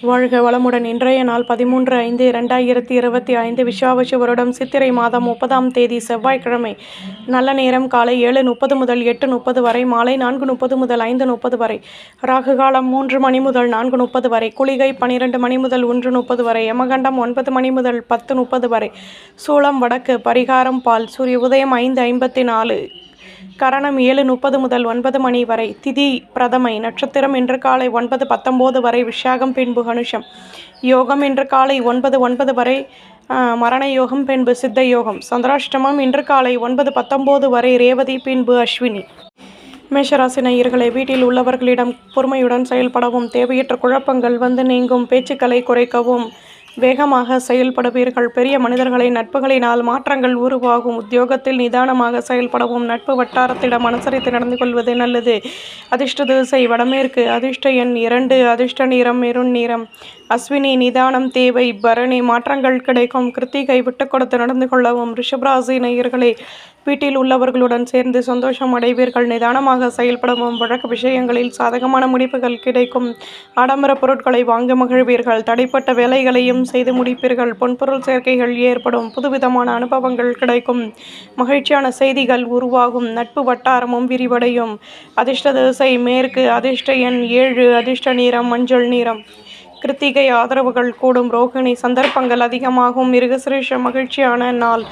வாழ்க வளமுடன். இன்றைய நாள் 13/5/2025 விஸ்வாவசு வருடம் சித்திரை மாதம் 30ஆம் தேதி செவ்வாய்க்கிழமை. நல்ல நேரம் காலை 7:30 முதல் 8:30 வரை, மாலை 4:30 முதல் 5:30 வரை. ராகு காலம் 3 மணி முதல் 4:30 வரை. குளிகை 12 மணி முதல் 1:30 வரை. யமகண்டம் 9 மணி முதல் 10:30 வரை. சூலம் வடக்கு. பரிகாரம் பால். சூரிய உதயம் 5:54. கரணம் 7:30 முதல் 9 மணி வரை. திதி பிரதமை. நட்சத்திரம் இன்று காலை 9:19 வரை விஷாகம் பின்பு கனுஷம். யோகம் இன்று காலை 9:09 வரை மரண யோகம் பின்பு சித்த யோகம். சந்திராஷ்டமம் இன்று காலை 9:19 வரை ரேவதி பின்பு அஸ்வினி. மேஷராசி நேயர்களே, வீட்டில் உள்ளவர்களிடம் பொறுமையுடன் செயல்படவும், தேவையற்ற குழப்பங்கள் வந்து நீங்கும், பேச்சுக்களை குறைக்கவும், வேகமாக செயல்படுவீர்கள். பெரிய மனிதர்களை நட்புகளினால் மாற்றங்கள் உருவாகும். உத்தியோகத்தில் நிதானமாக செயல்படவும், நட்பு வட்டாரத்திடம் அனுசரித்து நடந்து கொள்வது நல்லது. அதிர்ஷ்ட திசை வடமேற்கு. அதிர்ஷ்ட எண் 2. அதிர்ஷ்ட நிறம் மெரூன் நிறம். அஸ்வினி நிதானம் தேவை. பரணி மாற்றங்கள் கிடைக்கும். கிருத்திகை விட்டு கொடுத்து நடந்து கொள்ளவும். ரிஷபராசி நேயர்களே, வீட்டில் உள்ளவர்களுடன் சேர்ந்து சந்தோஷம் அடைவீர்கள். நிதானமாக செயல்படவும், வழக்கு விஷயங்களில் சாதகமான முடிவுகள் கிடைக்கும். ஆடம்பர பொருட்களை வாங்கி மகிழ்வீர்கள். தடைப்பட்ட வேலைகளையும் செய்து முடிப்பீர்கள். பொன்பொருள் சேர்க்கைகள் ஏற்படும். புதுவிதமான அனுபவங்கள் கிடைக்கும். மகிழ்ச்சியான செய்திகள் உருவாகும். நட்பு வட்டாரமும் விரிவடையும். அதிர்ஷ்ட திசை மேற்கு. அதிர்ஷ்ட எண் 7. அதிர்ஷ்ட நிறம் மஞ்சள் நிறம். கிருத்திகை ஆதரவுகள் கூடும். ரோகிணி சந்தர்ப்பங்கள் அதிகமாகும். மிருகசிரேஷ மகிழ்ச்சியான நாள்.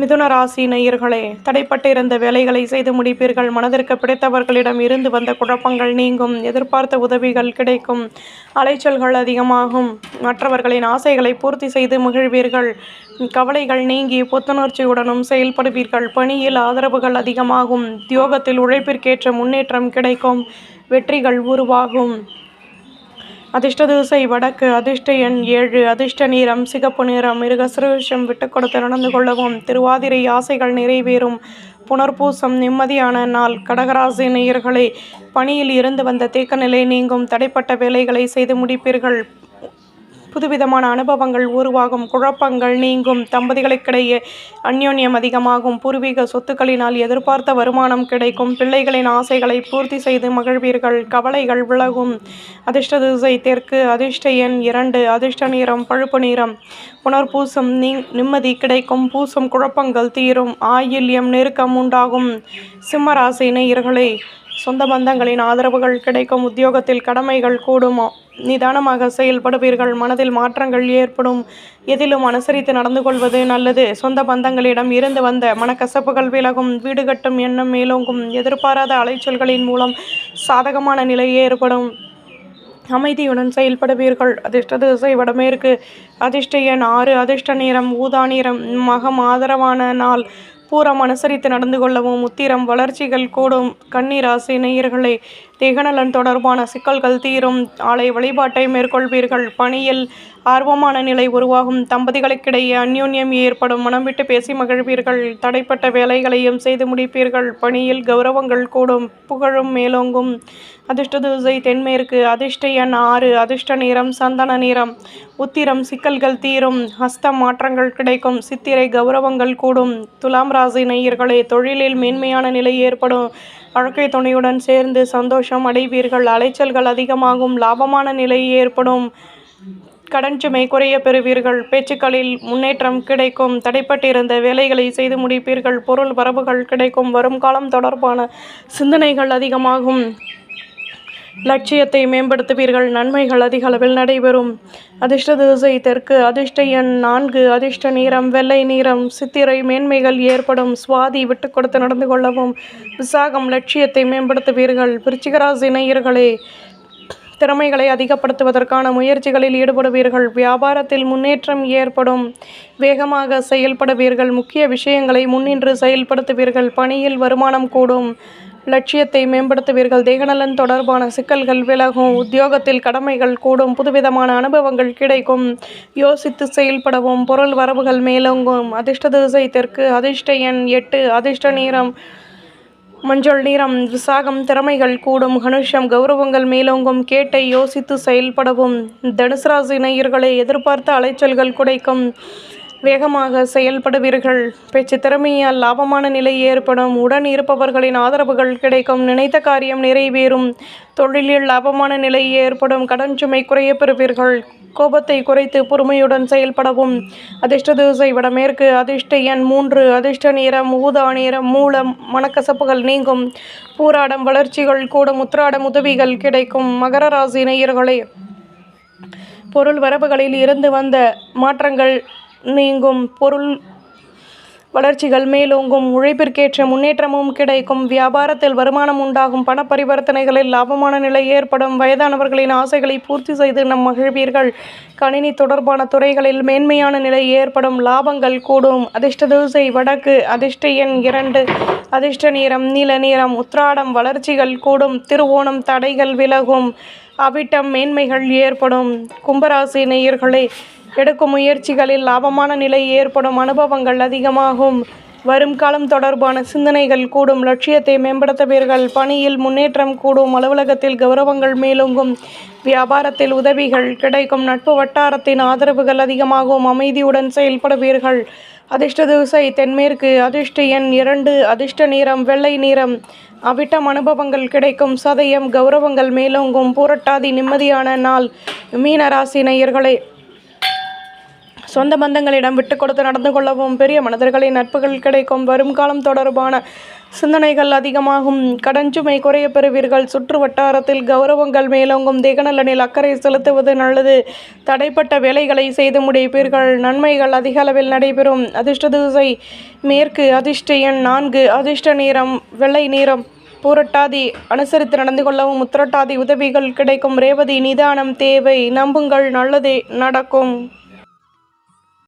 மிதுன ராசி நேயர்களே, தடைப்பட்டிருந்த வேலைகளை செய்து முடிப்பீர்கள். மனதிற்கு பிடித்தவர்களிடம் இருந்து வந்த குழப்பங்கள் நீங்கும். எதிர்பார்த்த உதவிகள் கிடைக்கும். அலைச்சல்கள் அதிகமாகும். மற்றவர்களின் ஆசைகளை பூர்த்தி செய்து மகிழ்வீர்கள். கவலைகள் நீங்கி புத்துணர்ச்சியுடனும் செயல்படுவீர்கள். பணியில் ஆதரவுகள் அதிகமாகும். உத்தியோகத்தில் உழைப்பிற்கேற்ற முன்னேற்றம் கிடைக்கும். வெற்றிகள் உருவாகும். அதிர்ஷ்ட திசை வடக்கு. அதிர்ஷ்ட எண் 7. அதிர்ஷ்ட நிறம் சிகப்பு நிறம். மிருகசிரேஷம் விட்டு கொடுத்து நடந்து கொள்ளவும். திருவாதிரை ஆசைகள் நிறைவேறும். புனர்பூசம் நிம்மதியான நாள். கடகராசி நேயர்களே, பணியில் இருந்து வந்த தேக்க நிலை நீங்கும். தடைப்பட்ட வேலைகளை செய்து முடிப்பீர்கள். புதுவிதமான அனுபவங்கள் உருவாகும். குழப்பங்கள் நீங்கும். தம்பதிகளுக்கிடையே அந்யோன்யம் அதிகமாகும். பூர்வீக சொத்துக்களினால் எதிர்பார்த்த வருமானம் கிடைக்கும். பிள்ளைகளின் ஆசைகளை பூர்த்தி செய்து மகிழ்வீர்கள். கவலைகள் விலகும். அதிர்ஷ்ட திசை தெற்கு. அதிர்ஷ்ட எண் 2. அதிர்ஷ்ட நிறம் பழுப்பு நிறம். புனர்பூசம் நிம்மதி கிடைக்கும். பூசம் குழப்பங்கள் தீரும். ஆயில்யம் நெருக்கம் உண்டாகும். சிம்மராசி நேயர்களே, சொந்த பந்தங்களின் ஆதரவுகள் கிடைக்கும். உத்தியோகத்தில் கடமைகள் கூடும். நிதானமாக செயல்படுவீர்கள். மனதில் மாற்றங்கள் ஏற்படும். எதிலும் அனுசரித்து நடந்து கொள்வது நல்லது. சொந்த பந்தங்களிடம் இருந்து வந்த மனக்கசப்புகள் விலகும். வீடு கட்டும் எண்ணம் மேலோங்கும். எதிர்பாராத அலைச்சல்களின் மூலம் சாதகமான நிலை ஏற்படும். அமைதியுடன் செயல்படுவீர்கள். அதிர்ஷ்ட திசை வடமேற்கு. அதிர்ஷ்ட எண் 6. அதிர்ஷ்ட நிறம் ஊதா நிறம். மகம் ஆதரவான நாள். பூரம் அனுசரித்து நடந்து கொள்ளவும். உத்திரம் வளர்ச்சிகள் கூடும். கன்னிராசி நேயர்களே, தேகநலன் தொடர்பான சிக்கல்கள் தீரும். ஆலய வழிபாட்டை மேற்கொள்வீர்கள். பணியில் ஆர்வமான நிலை உருவாகும். தம்பதிகளுக்கிடையே அந்யோன்யம் ஏற்படும். மனம் விட்டு பேசி மகிழ்வீர்கள். தடைப்பட்ட வேலைகளையும் செய்து முடிப்பீர்கள். பணியில் கௌரவங்கள் கூடும். புகழும் மேலோங்கும். அதிர்ஷ்ட திசை தென்மேற்கு. அதிர்ஷ்ட எண் 6. அதிர்ஷ்ட நிறம் சந்தன நிறம். உத்திரம் சிக்கல்கள் தீரும். ஹஸ்தம் மாற்றங்கள் கிடைக்கும். சித்திரை கௌரவங்கள் கூடும். துலாம் ராசி நேயர்களே, தொழிலில் மேன்மையான நிலை ஏற்படும். வாழ்க்கை துணையுடன் சேர்ந்து சந்தோஷம் அடைவீர்கள். அலைச்சல்கள் அதிகமாகும். லாபமான நிலை ஏற்படும். கடன் சுமை குறைய பெறுவீர்கள். பேச்சுக்களில் முன்னேற்றம் கிடைக்கும். தடைப்பட்டிருந்த வேலைகளை செய்து முடிப்பீர்கள். பொருள் வரவுகள் கிடைக்கும். வரும் காலம் தொடர்பான சிந்தனைகள் அதிகமாகும். லட்சியத்தை மேம்படுத்துவீர்கள். நன்மைகள் அதிக அளவில் நடைபெறும். அதிர்ஷ்ட திசை தெற்கு. அதிர்ஷ்ட எண் 4. அதிர்ஷ்ட நிறம் வெள்ளை நிறம். சித்திரை மேன்மைகள் ஏற்படும். சுவாதி விட்டு கொடுத்து நடந்து கொள்ளவும். விசாகம் லட்சியத்தை மேம்படுத்துவீர்கள். விருச்சிகராசி நேயர்களே, திறமைகளை அதிகப்படுத்துவதற்கான முயற்சிகளில் ஈடுபடுவீர்கள். வியாபாரத்தில் முன்னேற்றம் ஏற்படும். வேகமாக செயல்படுவீர்கள். முக்கிய விஷயங்களை முன்னின்று செயல்படுத்துவீர்கள். பணியில் வருமானம் கூடும். லட்சியத்தை மேம்படுத்துவீர்கள். தேகநலன் தொடர்பான சிக்கல்கள் விலகும். உத்தியோகத்தில் கடமைகள் கூடும். புதுவிதமான அனுபவங்கள் கிடைக்கும். யோசித்து செயல்படவும். பொருள் வரவுகள் மேலோங்கும். அதிர்ஷ்ட திசை தெற்கு. அதிர்ஷ்ட எண் 8. அதிர்ஷ்ட நிறம் மஞ்சள் நிறம். விசாகம் திறமைகள் கூடும். கனுஷம் கௌரவங்கள் மேலோங்கும். கேட்டை யோசித்து செயல்படவும். தனுசு ராசி நேயர்களே, எதிர்பார்த்த அலைச்சல்கள் குறைக்கும். வேகமாக செயல்படுவீர்கள். பேச்சு திறமையால் லாபமான நிலை ஏற்படும். உடன் இருப்பவர்களின் ஆதரவுகள் கிடைக்கும். நினைத்த காரியம் நிறைவேறும். தொழிலில் லாபமான நிலை ஏற்படும். கடன் சுமை குறைய பெறுவீர்கள். கோபத்தை குறைத்து பொறுமையுடன் செயல்படவும். அதிர்ஷ்ட திசை வடமேற்கு. அதிர்ஷ்ட எண் 3. அதிர்ஷ்ட நிறம் ஊதா நிறம். மூலம் மனக்கசப்புகள் நீங்கும். பூராடம் வளர்ச்சிகள் கூடும். உத்திராடம் உதவிகள் கிடைக்கும். மகர ராசி நேயர்களே, பொருள் வரவுகளில் இருந்து வந்த மாற்றங்கள் நீங்கும். பொருள் வளர்ச்சிகள் மேலோங்கும். உழைப்பிற்கேற்ற முன்னேற்றமும் கிடைக்கும். வியாபாரத்தில் வருமானம் உண்டாகும். பண பரிவர்த்தனைகளில் லாபமான நிலை ஏற்படும். வயதானவர்களின் ஆசைகளை பூர்த்தி செய்து மகிழ்வீர்கள். கணினி தொடர்பான துறைகளில் மேன்மையான நிலை ஏற்படும். லாபங்கள் கூடும். அதிர்ஷ்ட திசை வடக்கு. அதிர்ஷ்ட எண் 2. அதிர்ஷ்ட நிறம் நீல நிறம். உத்திராடம் வளர்ச்சிகள் கூடும். திருவோணம் தடைகள் விலகும். அவிட்டம் மேன்மைகள் ஏற்படும். கும்பராசி நேயர்களே, எடுக்கும் முயற்சிகளில் லாபமான நிலை ஏற்படும். அனுபவங்கள் அதிகமாகும். வரும் காலம் தொடர்பான சிந்தனைகள் கூடும். லட்சியத்தை மேம்படுத்துவீர்கள். பணியில் முன்னேற்றம் கூடும். அலுவலகத்தில் கௌரவங்கள் மேலோங்கும். வியாபாரத்தில் உதவிகள் கிடைக்கும். நட்பு வட்டாரத்தின் ஆதரவுகள் அதிகமாகும். அமைதியுடன் செயல்படுவீர்கள். அதிர்ஷ்ட திசை தென்மேற்கு. அதிர்ஷ்ட எண் 2. அதிர்ஷ்ட நிறம் வெள்ளை நிறம். அவிட்டம் அனுபவங்கள் கிடைக்கும். சதயம் கௌரவங்கள் மேலோங்கும். புரட்டாதி நிம்மதியான நாள். மீனராசி நேயர்களே, சொந்த பந்தங்களிடம் விட்டு கொடுத்து நடந்து கொள்ளவும். பெரிய மனிதர்களின் நட்புகள் கிடைக்கும். வரும் காலம் தொடர்பான சிந்தனைகள் அதிகமாகும். கடன் சுமை குறைய பெறுவீர்கள். சுற்று வட்டாரத்தில் கௌரவங்கள் மேலோங்கும். தேகநலனில் அக்கறை செலுத்துவது நல்லது. தடைப்பட்ட வேலைகளை செய்து முடிப்பீர்கள். நன்மைகள் அதிக அளவில் நடைபெறும். அதிர்ஷ்ட திசை மேற்கு. அதிர்ஷ்ட எண் 4. அதிர்ஷ்ட நிறம் வெள்ளை நிறம். பூரட்டாதி அனுசரித்து நடந்து கொள்ளவும். உத்திரட்டாதி உதவிகள் கிடைக்கும். ரேவதி நிதானம் தேவை. நம்புங்கள், நல்லதே நடக்கும்.